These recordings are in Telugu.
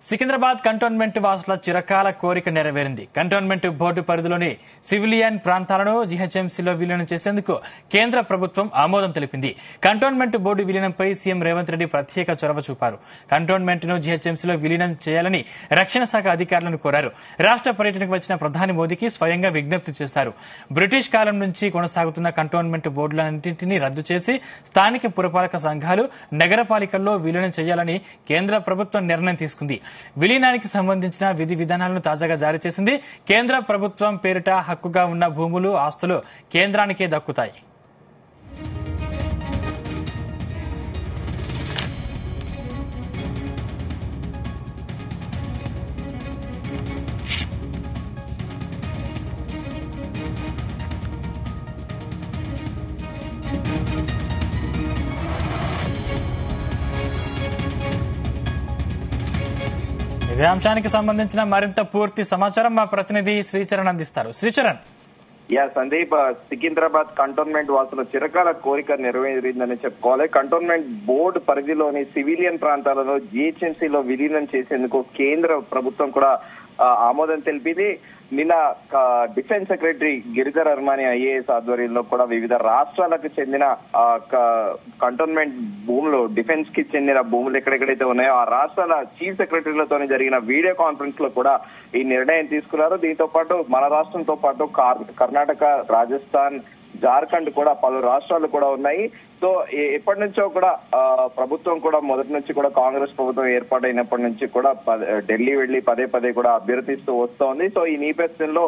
సికింద్రాబాద్ కంటోన్మెంట్ వాసుల చిరకాల కోరిక నెరవేరింది. కంటోన్మెంట్ బోర్డు పరిధిలోని సివిలియన్ ప్రాంతాలను జీహెచ్ఎంసీలో విలీనం చేసేందుకు కేంద్ర ప్రభుత్వం ఆమోదం తెలిపింది. కంటోన్మెంట్ బోర్డు విలీనంపై సీఎం రేవంత్ రెడ్డి ప్రత్యేక చొరవ చూపారు. కంటోన్మెంట్ ను జీహెచ్ఎంసీలో విలీనం చేయాలని రక్షణ శాఖ అధికారులను కోరారు. రాష్ట్ర పర్యటనకు వచ్చిన ప్రధాని మోదీకి స్వయంగా విజ్ఞప్తి చేశారు. బ్రిటిష్ కాలం నుంచి కొనసాగుతున్న కంటోన్మెంట్ బోర్డులన్నింటినీ రద్దు చేసి స్థానిక పురపాలక సంఘాలు, నగరపాలికల్లో విలీనం చేయాలని కేంద్ర ప్రభుత్వం నిర్ణయం తీసుకుంది. విలీనానికి సంబంధించిన విధి విధానాలను తాజాగా జారీ చేసింది. కేంద్ర ప్రభుత్వం పేరిట హక్కుగా ఉన్న భూములు, ఆస్తులు కేంద్రానికే దక్కుతాయి. ఇదే అంశానికి సంబంధించిన మరింత పూర్తి సమాచారం మా ప్రతినిధి శ్రీచరణ్ అందిస్తారు. శ్రీచరణ్. సందీప్, సికింద్రాబాద్ కంటోన్మెంట్ వాసుల చిరకాల కోరిక నెరవేరిందని చెప్పుకోవాలి. కంటోన్మెంట్ బోర్డు పరిధిలోని సివిలియన్ ప్రాంతాలను జీహెచ్ఎంసీలో విలీనం చేసేందుకు కేంద్ర ప్రభుత్వం కూడా ఆమోదం తెలిపింది. నిన్న డిఫెన్స్ సెక్రటరీ గిరిధర్ అర్మాని ఐఏఎస్ ఆధ్వర్యంలో కూడా వివిధ రాష్ట్రాలకు చెందిన కంటోన్మెంట్ భూములు, డిఫెన్స్ కి చెందిన భూములు ఎక్కడెక్కడైతే ఉన్నాయో ఆ రాష్ట్రాల చీఫ్ సెక్రటరీలతో జరిగిన వీడియో కాన్ఫరెన్స్ లో కూడా ఈ నిర్ణయం తీసుకున్నారు. దీంతో పాటు మన రాష్ట్రంతో పాటు కర్ణాటక, రాజస్థాన్, జార్ఖండ్ కూడా పలు రాష్ట్రాలు కూడా ఉన్నాయి. సో ఎప్పటి నుంచో కూడా ప్రభుత్వం కూడా మొదటి నుంచి కూడా కాంగ్రెస్ ప్రభుత్వం ఏర్పాటైనప్పటి నుంచి కూడా ఢిల్లీ వెళ్లి పదే పదే కూడా అభ్యర్థిస్తూ వస్తోంది. సో ఈ నేపథ్యంలో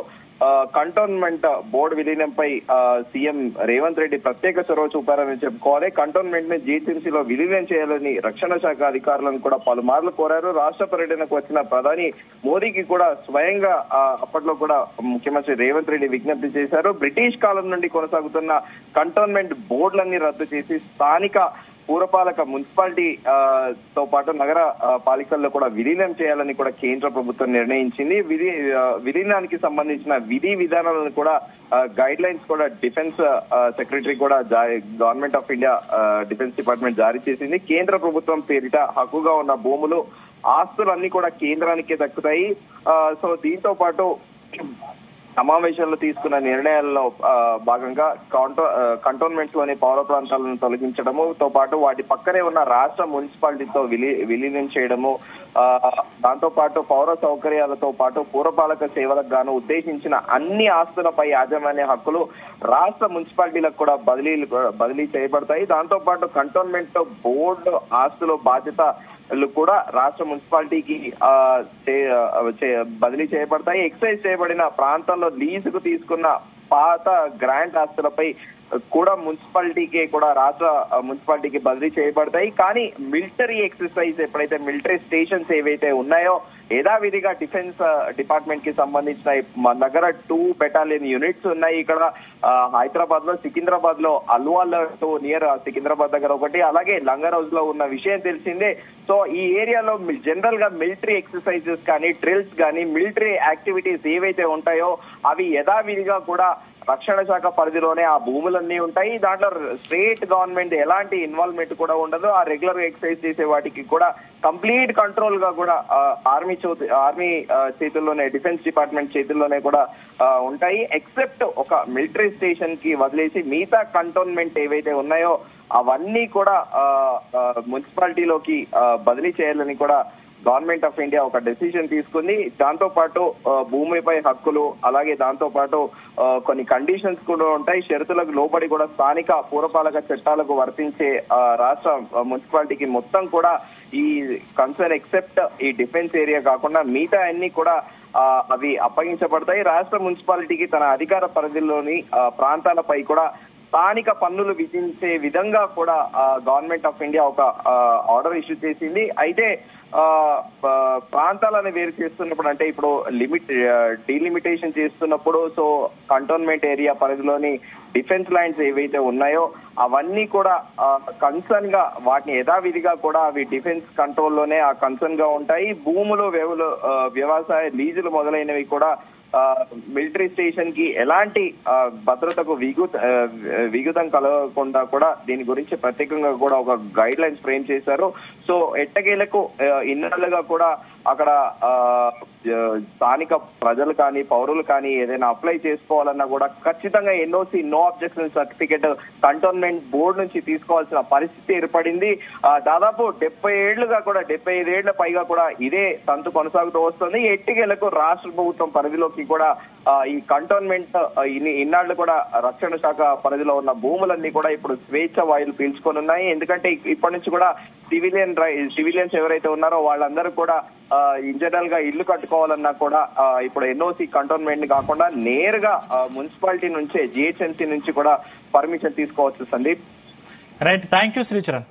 కంటోన్మెంట్ బోర్డు విలీనంపై సీఎం రేవంత్ రెడ్డి ప్రత్యేక చొరవ చూపారని చెప్పుకోవాలి. కంటోన్మెంట్ ని జీహెచ్ఎంసీలో విలీనం చేయాలని రక్షణ శాఖ అధికారులను కూడా పలుమార్లు కోరారు. రాష్ట్ర పర్యటనకు వచ్చిన ప్రధాని మోదీకి కూడా స్వయంగా అప్పట్లో కూడా ముఖ్యమంత్రి రేవంత్ రెడ్డి విజ్ఞప్తి చేశారు. బ్రిటిష్ కాలం నుండి కొనసాగుతున్న కంటోన్మెంట్ బోర్డులన్నీ రద్దు చేసి స్థానిక పురపాలక మున్సిపాలిటీ తో పాటు నగర పాలికల్లో కూడా విలీనం చేయాలని కూడా కేంద్ర ప్రభుత్వం నిర్ణయించింది. విలీనానికి సంబంధించిన విధి విధానాలను కూడా గైడ్ లైన్స్ కూడా డిఫెన్స్ సెక్రటరీ కూడా government of India defence department జారీ చేసింది. కేంద్ర ప్రభుత్వం పేరిట హక్కుగా ఉన్న భూములు, ఆస్తులన్నీ కూడా కేంద్రానికే దక్కుతాయి. సో దీంతో పాటు సమావేశంలో తీసుకున్న నిర్ణయాల్లో భాగంగా కంటోన్మెంట్స్ లోని పౌర ప్రాంతాలను తొలగించడముతో పాటు వాటి పక్కనే ఉన్న రాష్ట్ర మున్సిపాలిటీతో విలీనం చేయడము, దాంతో పాటు పౌర సౌకర్యాలతో పాటు పురపాలక సేవలకు గాను ఉద్దేశించిన అన్ని ఆస్తులపై యాజమాన్య హక్కులు రాష్ట్ర మున్సిపాలిటీలకు కూడా బదిలీ చేయబడతాయి. దాంతో పాటు కంటోన్మెంట్ బోర్డు ఆస్తుల బాధ్యత కూడా రాష్ట్ర మున్సిపాలిటీకి బదిలీ చేయబడతాయి. ఎక్సైజ్ చేయబడిన ప్రాంతంలో లీజుకు తీసుకున్న పాత గ్రాంట్ ఆస్తులపై కూడా రాష్ట్ర మున్సిపాలిటీకి బదిలీ చేయబడతాయి. కానీ మిలిటరీ ఎక్సర్సైజ్ ఎప్పుడైతే మిలిటరీ స్టేషన్స్ ఏవైతే ఉన్నాయో యథావిధిగా డిఫెన్స్ డిపార్ట్మెంట్ కి సంబంధించిన మన దగ్గర 2 బెటాలియన్ యూనిట్స్ ఉన్నాయి. ఇక్కడ హైదరాబాద్ లో, సికింద్రాబాద్ లో, అల్వాల్ నియర్ సికింద్రాబాద్ దగ్గర ఒకటి, అలాగే లంగరౌజ్ లో ఉన్న విషయం తెలిసిందే. సో ఈ ఏరియాలో జనరల్ గా మిలిటరీ ఎక్సర్సైజెస్ కానీ, డ్రిల్స్ కానీ, మిలిటరీ యాక్టివిటీస్ ఏవైతే ఉంటాయో అవి యథావిధిగా కూడా రక్షణ శాఖ పరిధిలోనే ఆ భూములన్నీ ఉంటాయి. దాంట్లో స్టేట్ గవర్నమెంట్ ఎలాంటి ఇన్వాల్వ్మెంట్ కూడా ఉండదు. ఆ రెగ్యులర్ ఎక్సర్సైజ్ చేసే వాటికి కూడా కంప్లీట్ కంట్రోల్ గా కూడా ఆర్మీ చేతుల్లోనే, డిఫెన్స్ డిపార్ట్మెంట్ చేతుల్లోనే కూడా ఉంటాయి. ఎక్సెప్ట్ ఒక మిలిటరీ స్టేషన్ కి వదిలేసి మిగతా కంటోన్మెంట్ ఏవైతే ఉన్నాయో అవన్నీ కూడా మున్సిపాలిటీలోకి బదిలీ చేయాలని కూడా గవర్నమెంట్ ఆఫ్ ఇండియా ఒక డెసిషన్ తీసుకుంది. దాంతో పాటు భూమిపై హక్కులు, అలాగే దాంతో పాటు కొన్ని కండిషన్స్ కూడా ఉంటాయి. షరతులకు లోబడి కూడా స్థానిక పురపాలక చట్టాలకు వర్తించే రాష్ట్ర మున్సిపాలిటీకి మొత్తం కూడా ఈ కన్సర్న్ ఎక్సెప్ట్ ఈ డిఫెన్స్ ఏరియా కాకుండా మిగతా అన్ని కూడా అవి అప్పగించబడతాయి. రాష్ట్ర మున్సిపాలిటీకి తన అధికార పరిధిలోని ప్రాంతాలపై కూడా స్థానిక పన్నులు విధించే విధంగా కూడా గవర్నమెంట్ ఆఫ్ ఇండియా ఒక ఆర్డర్ ఇష్యూ చేసింది. అయితే ప్రాంతాలను వేరు చేస్తున్నప్పుడు, అంటే ఇప్పుడు డీలిమిటేషన్ చేస్తున్నప్పుడు, సో కంటోన్మెంట్ ఏరియా పరిధిలోని డిఫెన్స్ ల్యాండ్స్ ఏవైతే ఉన్నాయో అవన్నీ కూడా కన్సర్న్ గా వాటిని యథావిధిగా కూడా అవి డిఫెన్స్ కంట్రోల్లోనే ఆ కన్సర్న్ గా ఉంటాయి. భూములు, వ్యవసాయ లీజులు మొదలైనవి కూడా మిలిటరీ స్టేషన్ కి ఎలాంటి భద్రతకు విఘాతం కలగకుండా కూడా దీని గురించి ప్రత్యేకంగా కూడా ఒక గైడ్ లైన్స్ ఫ్రేమ్ చేశారు. సో ఎట్టకేలకు ఇన్నాళ్ళుగా కూడా అక్కడ స్థానిక ప్రజలు కానీ పౌరులు కానీ ఏదైనా అప్లై చేసుకోవాలన్నా కూడా ఖచ్చితంగా NOC no objection certificate cantonment board నుంచి తీసుకోవాల్సిన పరిస్థితి ఏర్పడింది. దాదాపు 75 ఏళ్ల పైగా కూడా ఇదే తంతు కొనసాగుతూ వస్తుంది. ఎట్టికేలకు రాష్ట్ర ప్రభుత్వం పరిధిలోకి కూడా ఈ కంటోన్మెంట్ ఇన్నాళ్లు కూడా రక్షణ శాఖ పరిధిలో ఉన్న భూములన్నీ కూడా ఇప్పుడు స్వేచ్ఛ వాయులు పీల్చుకొని ఉన్నాయి. ఎందుకంటే ఇప్పటి నుంచి కూడా సివిలియన్స్ ఎవరైతే ఉన్నారో వాళ్ళందరూ కూడా ఇంజనరల్ గా ఇల్లు కట్టుకోవాలన్నా కూడా ఇప్పుడు ఎన్ఓసి కంటోన్మెంట్ కాకుండా నేరుగా మున్సిపాలిటీ నుంచే జిహెచ్ఎంసీ నుంచి కూడా పర్మిషన్ తీసుకోవచ్చు. Sandeep, right, thank you Sricharan.